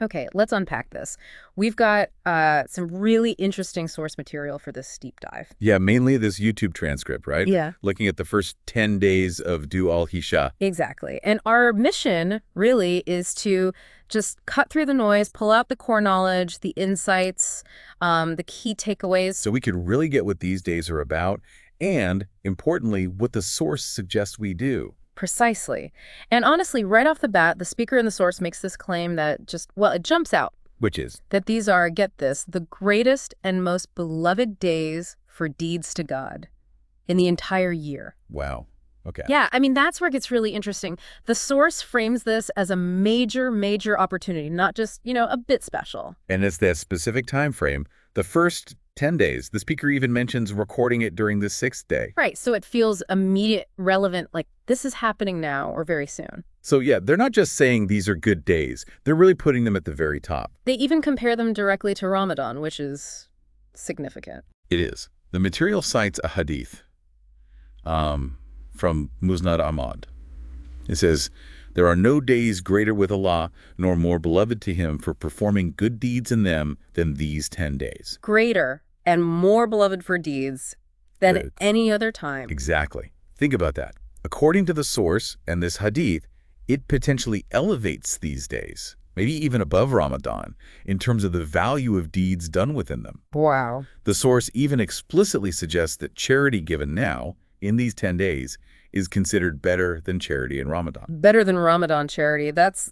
Okay, let's unpack this. We've got some really interesting source material for this deep dive. Yeah, mainly this YouTube transcript, right? Yeah. Looking at the first 10 days of Dhul Hijjah. Exactly. And our mission really is to just cut through the noise, pull out the core knowledge, the insights, the key takeaways. So we could really get what these days are about and, importantly, what the source suggests we do. Precisely. And honestly, right off the bat, the speaker in the source makes this claim that it jumps out. Which is? That these are, get this, the greatest and most beloved days for deeds to God in the entire year. Wow. Okay. Yeah, I mean, that's where it gets really interesting. The source frames this as a major, major opportunity, not just, a bit special. And it's that specific time frame, the first 10 days. The speaker even mentions recording it during the 6th day. Right, so it feels immediate, relevant, like this is happening now or very soon. So yeah, they're not just saying these are good days. They're really putting them at the very top. They even compare them directly to Ramadan, which is significant. It is. The material cites a hadith from Musnad Ahmad. It says, "There are no days greater with Allah, nor more beloved to him for performing good deeds in them than these 10 days. Greater and more beloved for deeds than at any other time. Exactly. Think about that. According to the source and this hadith, it potentially elevates these days, maybe even above Ramadan, in terms of the value of deeds done within them. Wow. The source even explicitly suggests that charity given now, in these 10 days, is considered better than charity in Ramadan. Better than Ramadan charity. That's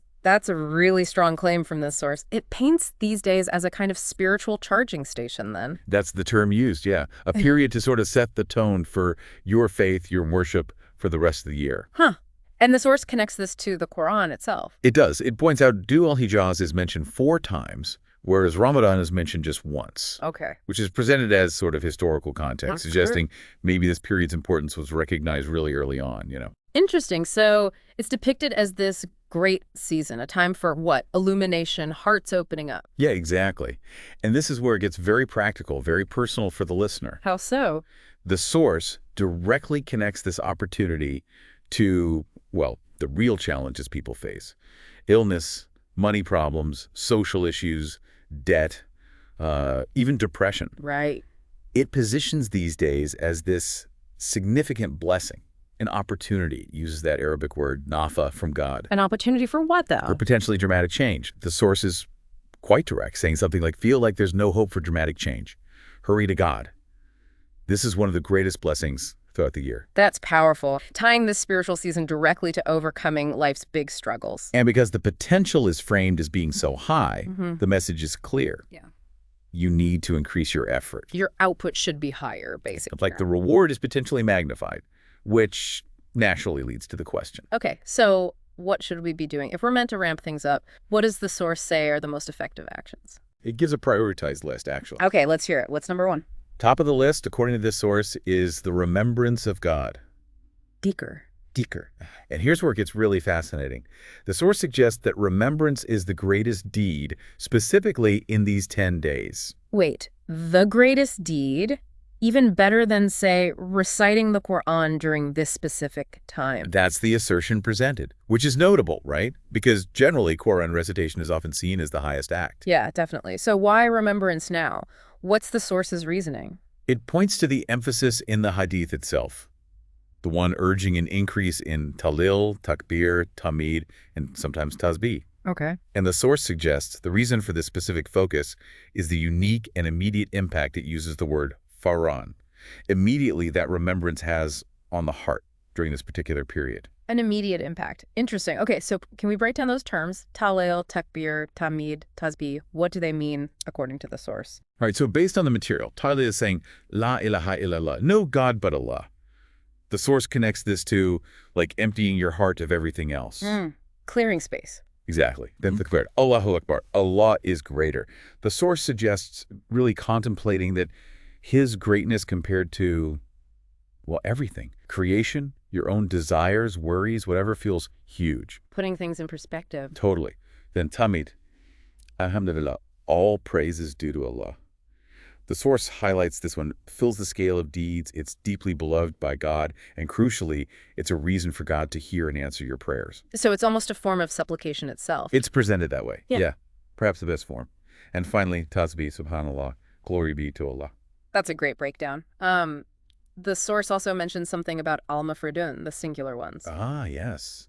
a really strong claim from this source. It paints these days as a kind of spiritual charging station then. That's the term used, yeah. A period to sort of set the tone for your faith, your worship for the rest of the year. Huh. And the source connects this to the Quran itself. It does. It points out Dhul Hijjah is mentioned 4 times, whereas Ramadan is mentioned just once. Okay. Which is presented as sort of historical context, suggesting maybe this period's importance was recognized really early on, Interesting. So it's depicted as this great season, a time for what? Illumination, hearts opening up. Yeah, exactly. And this is where it gets very practical, very personal for the listener. How so? The source directly connects this opportunity to, well, the real challenges people face. Illness, money problems, social issues, debt, even depression. Right. It positions these days as this significant blessing, an opportunity. It uses that Arabic word, nafa, from God. An opportunity for what, though? For potentially dramatic change. The source is quite direct, saying something like, feel like there's no hope for dramatic change. Hurry to God. This is one of the greatest blessings throughout the year. That's powerful, tying this spiritual season directly to overcoming life's big struggles. And because the potential is framed as being so high, the message is clear. Yeah. You need to increase your effort. Your output should be higher, basically. Like the reward is potentially magnified, which naturally leads to the question. Okay, so what should we be doing? If we're meant to ramp things up, what does the source say are the most effective actions? It gives a prioritized list, actually. Okay, let's hear it. What's number 1? Top of the list, according to this source, is the remembrance of God. Dhikr. And here's where it gets really fascinating. The source suggests that remembrance is the greatest deed, specifically in these 10 days. Wait, the greatest deed? Even better than, say, reciting the Quran during this specific time. That's the assertion presented, which is notable, right? Because generally, Quran recitation is often seen as the highest act. Yeah, definitely. So why remembrance now? What's the source's reasoning? It points to the emphasis in the hadith itself, the one urging an increase in talil, takbir, tamid, and sometimes tasbih. Okay. And the source suggests the reason for this specific focus is the unique and immediate impact it uses the word faran. Immediately, that remembrance has on the heart during this particular period. An immediate impact. Interesting. Okay, so can we break down those terms? Talil, takbir, tamid, tasbih. What do they mean according to the source? All right, so based on the material, Talil is saying, La ilaha illallah, no God but Allah. The source connects this to, like, emptying your heart of everything else. Clearing space. Exactly. Then the word, Allahu Akbar, Allah is greater. The source suggests really contemplating that his greatness compared to, well, everything. Creation, your own desires, worries, whatever feels huge. Putting things in perspective. Totally. Then tamid, alhamdulillah, all praise is due to Allah. The source highlights this one, fills the scale of deeds, it's deeply beloved by God, and crucially, it's a reason for God to hear and answer your prayers. So it's almost a form of supplication itself. It's presented that way. Yeah. perhaps the best form. And finally, tasbih, subhanallah, glory be to Allah. That's a great breakdown. The source also mentions something about al-mafridun, the singular ones. Ah, yes.